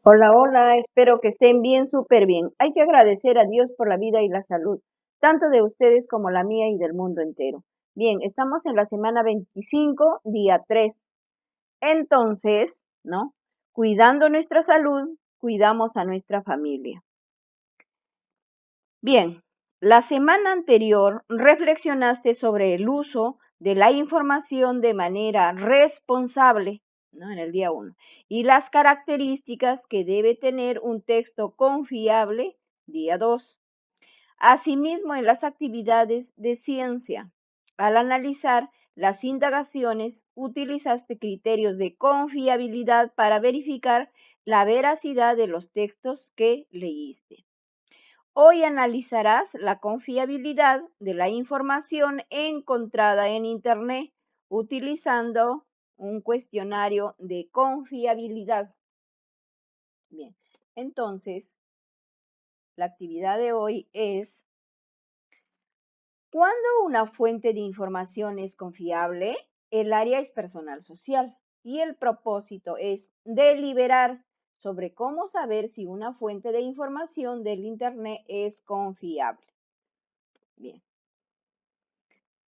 Hola, hola, espero que estén bien, súper bien. Hay que agradecer a Dios por la vida y la salud, tanto de ustedes como la mía y del mundo entero. Bien, estamos en la semana 25, día 3. Entonces, ¿no? Cuidando nuestra salud, cuidamos a nuestra familia. Bien, la semana anterior reflexionaste sobre el uso de la información de manera responsable, ¿no? En el día 1, y las características que debe tener un texto confiable, día 2. Asimismo, en las actividades de ciencia, al analizar las indagaciones, utilizaste criterios de confiabilidad para verificar la veracidad de los textos que leíste. Hoy analizarás la confiabilidad de la información encontrada en Internet utilizando un cuestionario de confiabilidad. Bien, entonces la actividad de hoy es: ¿cuándo una fuente de información es confiable? El área es personal social y el propósito es deliberar sobre cómo saber si una fuente de información del Internet es confiable. Bien,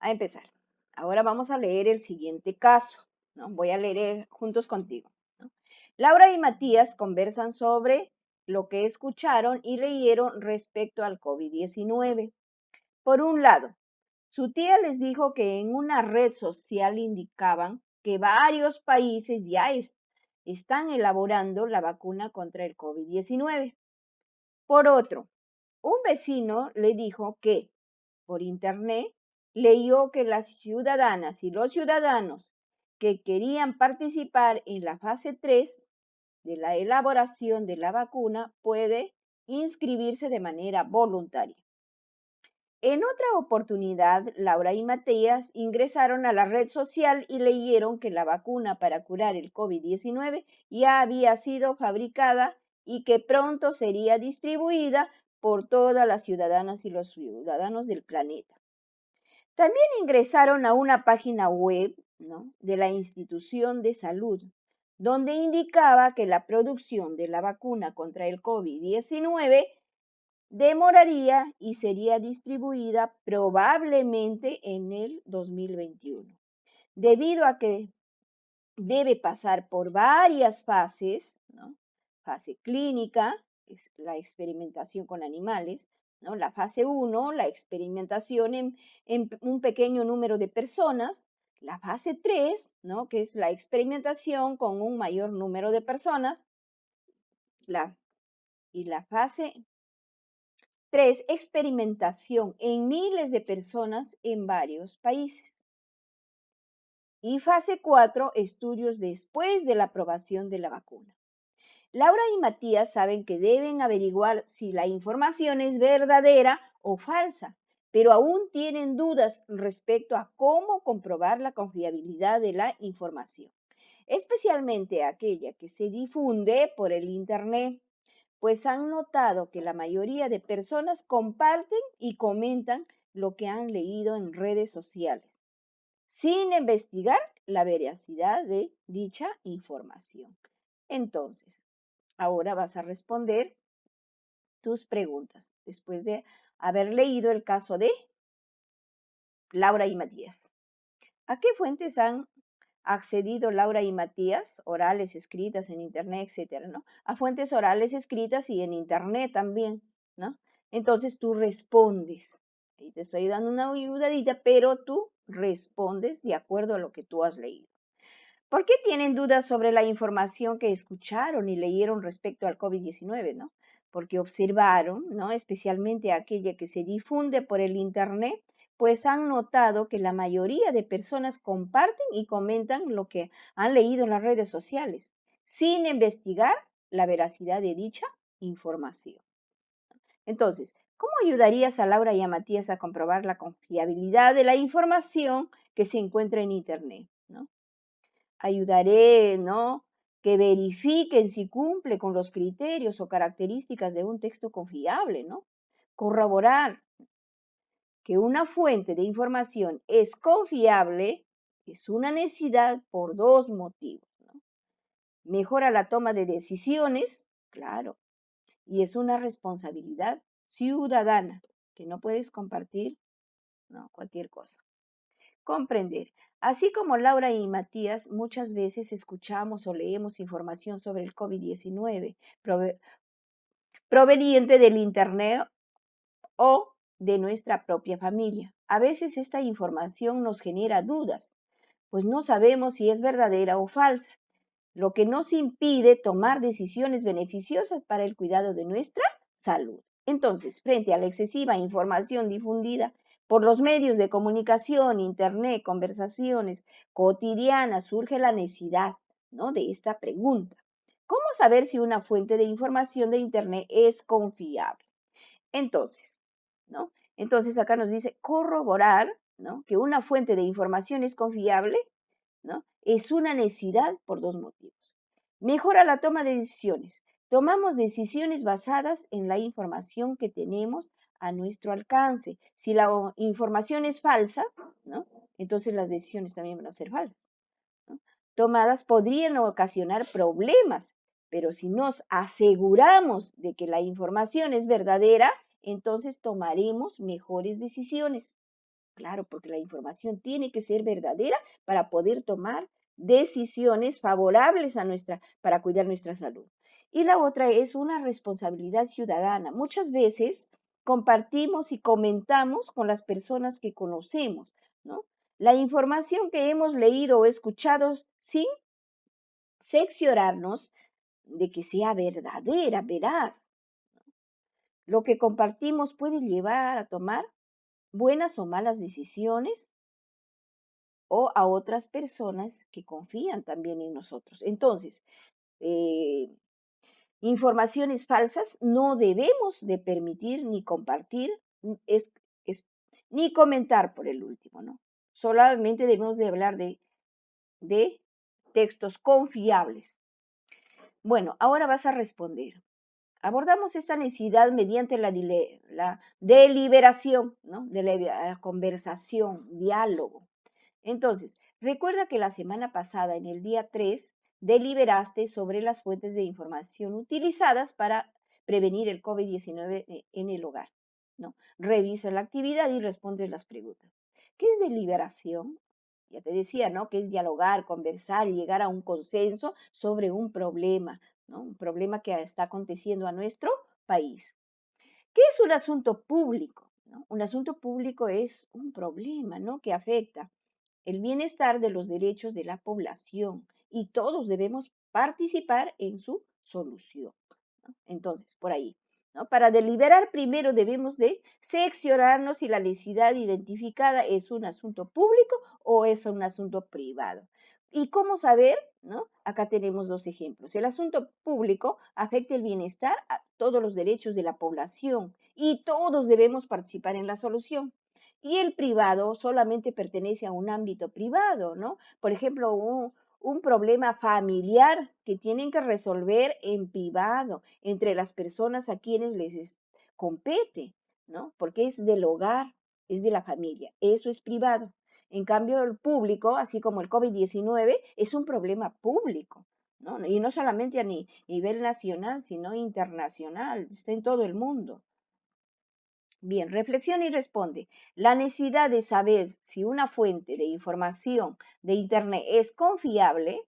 a empezar. Ahora vamos a leer el siguiente caso, ¿no? Voy a leer juntos contigo, ¿no? Laura y Matías conversan sobre lo que escucharon y leyeron respecto al COVID-19. Por un lado, su tía les dijo que en una red social indicaban que varios países ya están elaborando la vacuna contra el COVID-19. Por otro, un vecino le dijo que por internet leyó que las ciudadanas y los ciudadanos que querían participar en la fase 3 de la elaboración de la vacuna puede inscribirse de manera voluntaria. En otra oportunidad, Laura y Matías ingresaron a la red social y leyeron que la vacuna para curar el COVID-19 ya había sido fabricada y que pronto sería distribuida por todas las ciudadanas y los ciudadanos del planeta. También ingresaron a una página web, ¿no?, de la institución de salud, donde indicaba que la producción de la vacuna contra el COVID-19 demoraría y sería distribuida probablemente en el 2021, debido a que debe pasar por varias fases, ¿no? Fase clínica, es la experimentación con animales, ¿no? La fase 1, la experimentación en un pequeño número de personas. La fase 3, ¿no?, que es la experimentación con un mayor número de personas. Y la fase 3, experimentación en miles de personas en varios países. Y fase 4, estudios después de la aprobación de la vacuna. Laura y Matías saben que deben averiguar si la información es verdadera o falsa, pero aún tienen dudas respecto a cómo comprobar la confiabilidad de la información, especialmente aquella que se difunde por el Internet, pues han notado que la mayoría de personas comparten y comentan lo que han leído en redes sociales, sin investigar la veracidad de dicha información. Entonces, ahora vas a responder tus preguntas después de haber leído el caso de Laura y Matías. ¿A qué fuentes han accedido Laura y Matías, orales, escritas en internet, etcétera, ¿no? A fuentes orales, escritas y en internet también, ¿no? Entonces tú respondes. Ahí te estoy dando una ayudadita, pero tú respondes de acuerdo a lo que tú has leído. ¿Por qué tienen dudas sobre la información que escucharon y leyeron respecto al COVID-19, ¿no? Porque observaron, ¿no?, especialmente aquella que se difunde por el Internet, pues han notado que la mayoría de personas comparten y comentan lo que han leído en las redes sociales, sin investigar la veracidad de dicha información. Entonces, ¿cómo ayudarías a Laura y a Matías a comprobar la confiabilidad de la información que se encuentra en Internet, ¿no? Ayudaré, ¿no?, que verifiquen si cumple con los criterios o características de un texto confiable, ¿no? Corroborar que una fuente de información es confiable es una necesidad por dos motivos, ¿no? Mejora la toma de decisiones, claro. Y es una responsabilidad ciudadana que no puedes compartir, no, cualquier cosa. Comprender. Así como Laura y Matías, muchas veces escuchamos o leemos información sobre el COVID-19 proveniente del Internet o de nuestra propia familia. A veces esta información nos genera dudas, pues no sabemos si es verdadera o falsa, lo que nos impide tomar decisiones beneficiosas para el cuidado de nuestra salud. Entonces, frente a la excesiva información difundida por los medios de comunicación, internet, conversaciones cotidianas, surge la necesidad, ¿no?, de esta pregunta. ¿Cómo saber si una fuente de información de internet es confiable? Entonces, ¿no? Entonces acá nos dice corroborar, ¿no?, que una fuente de información es confiable, ¿no? Es una necesidad por dos motivos. Mejora la toma de decisiones. Tomamos decisiones basadas en la información que tenemos a nuestro alcance. Si la información es falsa, ¿no?, entonces las decisiones también van a ser falsas, ¿no?, tomadas podrían ocasionar problemas, pero si nos aseguramos de que la información es verdadera, entonces tomaremos mejores decisiones. Claro, porque la información tiene que ser verdadera para poder tomar decisiones favorables para cuidar nuestra salud. Y la otra es una responsabilidad ciudadana. Muchas veces compartimos y comentamos con las personas que conocemos, ¿no?, la información que hemos leído o escuchado sin seccionarnos de que sea verdadera, veraz. Lo que compartimos puede llevar a tomar buenas o malas decisiones o a otras personas que confían también en nosotros. Entonces, eh, informaciones falsas no debemos de permitir ni compartir, es, es, ni comentar por el último, ¿no? Solamente debemos de hablar de textos confiables. Bueno, ahora vas a responder. Abordamos esta necesidad mediante la deliberación, ¿no?, de la conversación, diálogo. Entonces, recuerda que la semana pasada, en el día 3, deliberaste sobre las fuentes de información utilizadas para prevenir el COVID-19 en el hogar, ¿no? Revisa la actividad y responde las preguntas. ¿Qué es deliberación? Ya te decía, ¿no?, que es dialogar, conversar y llegar a un consenso sobre un problema, ¿no?, un problema que está aconteciendo a nuestro país. ¿Qué es un asunto público? ¿No? Un asunto público es un problema, ¿no?, que afecta el bienestar de los derechos de la población y todos debemos participar en su solución, ¿no? Entonces, por ahí, ¿no? Para deliberar primero debemos de seccionarnos si la necesidad identificada es un asunto público o es un asunto privado. ¿Y cómo saber? ¿No? Acá tenemos dos ejemplos. El asunto público afecta el bienestar a todos los derechos de la población y todos debemos participar en la solución. Y el privado solamente pertenece a un ámbito privado, ¿no? Por ejemplo, un problema familiar que tienen que resolver en privado entre las personas a quienes compete, ¿no? Porque es del hogar, es de la familia, eso es privado. En cambio, el público, así como el COVID-19, es un problema público, ¿no? Y no solamente a nivel nacional, sino internacional, está en todo el mundo. Bien, reflexiona y responde. La necesidad de saber si una fuente de información de Internet es confiable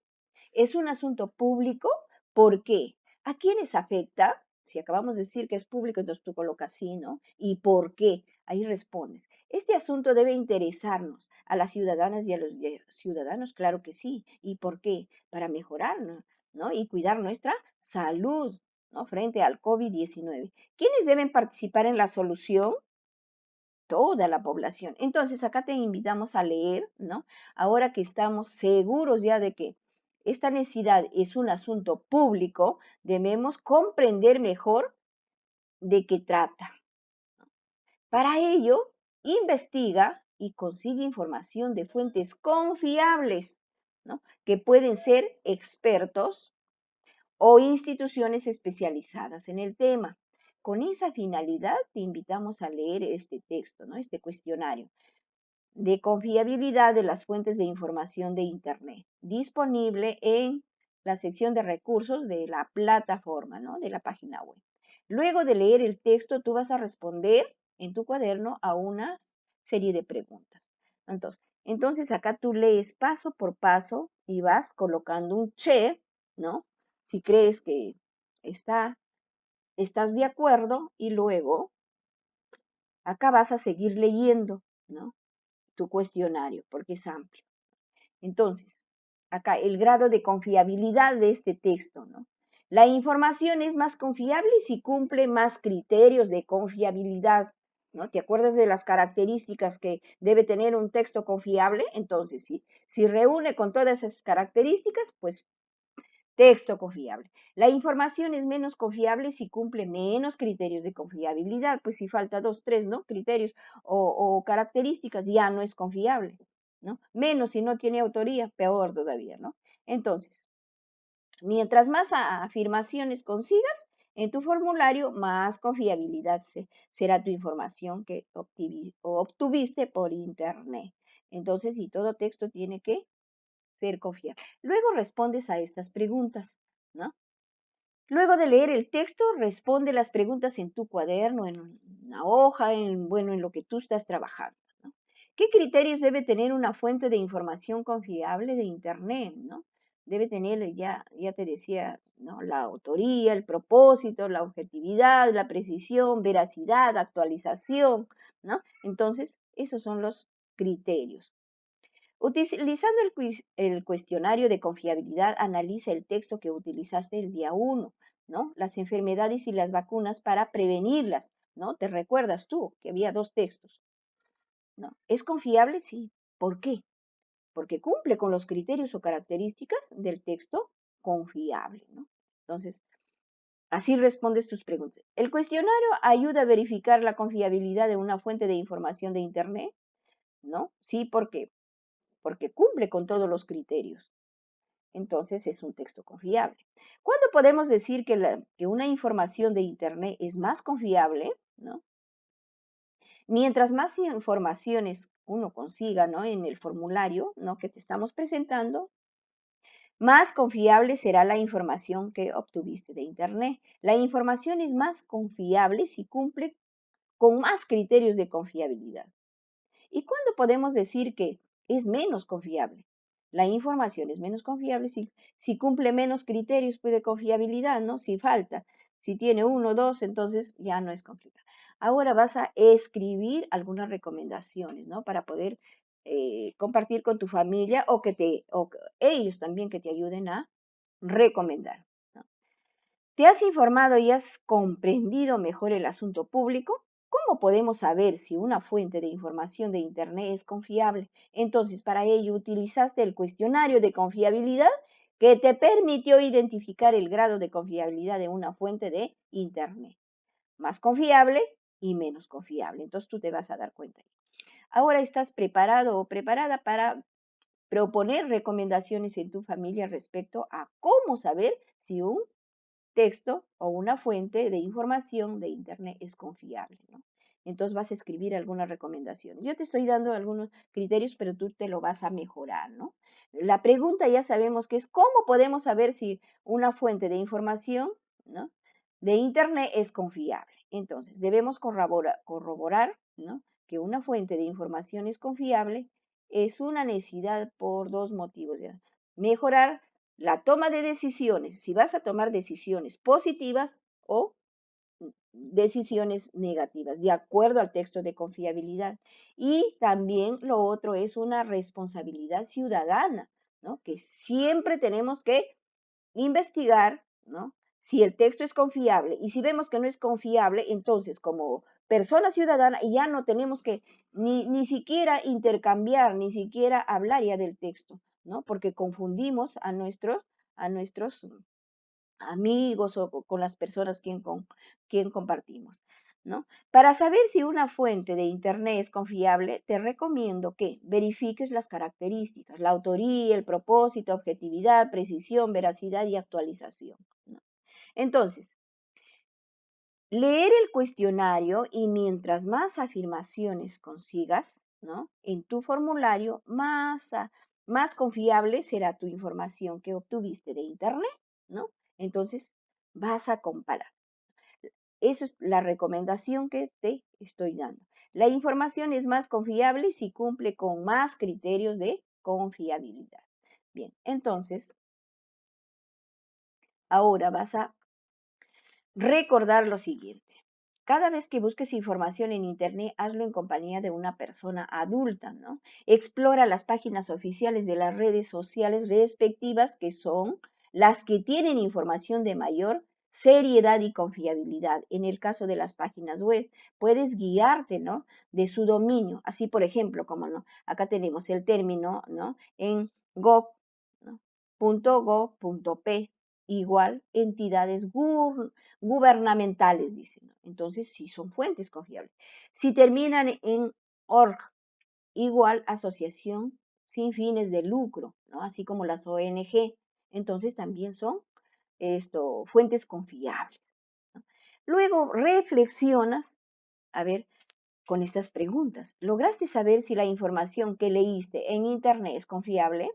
es un asunto público. ¿Por qué? ¿A quiénes afecta? Si acabamos de decir que es público, entonces tú colocas sí, ¿no? ¿Y por qué? Ahí respondes. Este asunto debe interesarnos a las ciudadanas y a los ciudadanos, claro que sí. ¿Y por qué? Para mejorar, ¿no? Y cuidar nuestra salud, ¿no?, frente al COVID-19. ¿Quiénes deben participar en la solución? Toda la población. Entonces, acá te invitamos a leer, ¿no? Ahora que estamos seguros ya de que esta necesidad es un asunto público, debemos comprender mejor de qué trata. Para ello, investiga y consigue información de fuentes confiables, ¿no?, que pueden ser expertos o instituciones especializadas en el tema. Con esa finalidad, te invitamos a leer este texto, ¿no?, este cuestionario de confiabilidad de las fuentes de información de Internet, disponible en la sección de recursos de la plataforma, ¿no? De la página web. Luego de leer el texto, tú vas a responder en tu cuaderno a una serie de preguntas. Entonces acá tú lees paso por paso y vas colocando un check, ¿no? Si crees que estás de acuerdo y luego acá vas a seguir leyendo, ¿no? Tu cuestionario porque es amplio. Entonces, acá el grado de confiabilidad de este texto, ¿no? La información es más confiable si cumple más criterios de confiabilidad, ¿no? ¿Te acuerdas de las características que debe tener un texto confiable? Entonces, si reúne con todas esas características, pues texto confiable. La información es menos confiable si cumple menos criterios de confiabilidad, pues si falta dos, tres, ¿no? Criterios o características, ya no es confiable, ¿no? Menos si no tiene autoría, peor todavía, ¿no? Entonces, mientras más afirmaciones consigas en tu formulario, más confiabilidad será tu información que obtuviste por internet. Entonces, y todo texto tiene que ser confiable. Luego respondes a estas preguntas, ¿no? Luego de leer el texto, responde las preguntas en tu cuaderno, en una hoja, en lo que tú estás trabajando, ¿no? ¿Qué criterios debe tener una fuente de información confiable de Internet, ¿no? Debe tener, ya te decía, ¿no? La autoría, el propósito, la objetividad, la precisión, veracidad, actualización, ¿no? Entonces, esos son los criterios. Utilizando el cuestionario de confiabilidad, analiza el texto que utilizaste el día 1, ¿no? Las enfermedades y las vacunas para prevenirlas, ¿no? ¿Te recuerdas tú que había dos textos? ¿No? ¿Es confiable? Sí. ¿Por qué? Porque cumple con los criterios o características del texto confiable, ¿no? Entonces, así respondes tus preguntas. El cuestionario ayuda a verificar la confiabilidad de una fuente de información de Internet, ¿no? Sí, ¿por qué? Porque cumple con todos los criterios. Entonces es un texto confiable. ¿Cuándo podemos decir que una información de Internet es más confiable? ¿No? Mientras más informaciones uno consiga, ¿no? En el formulario, ¿no? Que te estamos presentando, más confiable será la información que obtuviste de Internet. La información es más confiable si cumple con más criterios de confiabilidad. ¿Y cuándo podemos decir que es menos confiable? La información es menos confiable si cumple menos criterios pues, de confiabilidad, ¿no? Si falta, si tiene uno o dos, entonces ya no es confiable. Ahora vas a escribir algunas recomendaciones, ¿no? Para poder compartir con tu familia o ellos también que te ayuden a recomendar, ¿no? ¿Te has informado y has comprendido mejor el asunto público? ¿Cómo podemos saber si una fuente de información de Internet es confiable? Entonces, para ello utilizaste el cuestionario de confiabilidad que te permitió identificar el grado de confiabilidad de una fuente de Internet. Más confiable y menos confiable. Entonces tú te vas a dar cuenta. Ahora estás preparado o preparada para proponer recomendaciones en tu familia respecto a cómo saber si un texto o una fuente de información de Internet es confiable, ¿no? Entonces vas a escribir algunas recomendaciones. Yo te estoy dando algunos criterios, pero tú te lo vas a mejorar, ¿no? La pregunta ya sabemos que es cómo podemos saber si una fuente de información, ¿no? De Internet es confiable. Entonces debemos corroborar, ¿no? Que una fuente de información es confiable es una necesidad por dos motivos. ¿Ya? Mejorar la toma de decisiones, si vas a tomar decisiones positivas o decisiones negativas, de acuerdo al texto de confiabilidad. Y también lo otro es una responsabilidad ciudadana, ¿no? Que siempre tenemos que investigar, ¿no? Si el texto es confiable y si vemos que no es confiable, entonces como persona ciudadana ya no tenemos que ni siquiera intercambiar, ni siquiera hablar ya del texto, ¿no? Porque confundimos a nuestros amigos o con las personas quien compartimos, ¿no? Para saber si una fuente de Internet es confiable, te recomiendo que verifiques las características, la autoría, el propósito, objetividad, precisión, veracidad y actualización, ¿no? Entonces, leer el cuestionario y mientras más afirmaciones consigas, ¿no? En tu formulario, más confiable será tu información que obtuviste de Internet, ¿no? Entonces, vas a comparar. Esa es la recomendación que te estoy dando. La información es más confiable si cumple con más criterios de confiabilidad. Bien, entonces, ahora vas a recordar lo siguiente. Cada vez que busques información en Internet, hazlo en compañía de una persona adulta, ¿no? Explora las páginas oficiales de las redes sociales respectivas, que son las que tienen información de mayor seriedad y confiabilidad. En el caso de las páginas web, puedes guiarte, ¿no? De su dominio. Así, por ejemplo, como no, acá tenemos el término, ¿no? En gov, ¿no? .gov.p, igual entidades gubernamentales, dicen, ¿no? Entonces, sí son fuentes confiables. Si terminan en org, igual asociación sin fines de lucro, ¿no? Así como las ONG, entonces también son fuentes confiables, ¿no? Luego reflexionas, a ver, con estas preguntas. ¿Lograste saber si la información que leíste en Internet es confiable?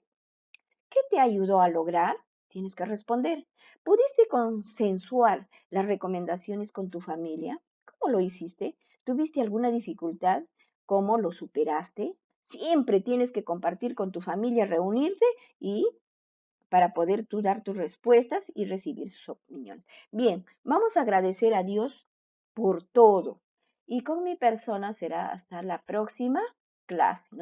¿Qué te ayudó a lograr? Tienes que responder. ¿Pudiste consensuar las recomendaciones con tu familia? ¿Cómo lo hiciste? ¿Tuviste alguna dificultad? ¿Cómo lo superaste? Siempre tienes que compartir con tu familia, reunirte y para poder tú dar tus respuestas y recibir sus opiniones. Bien, vamos a agradecer a Dios por todo. Y con mi persona será hasta la próxima clase.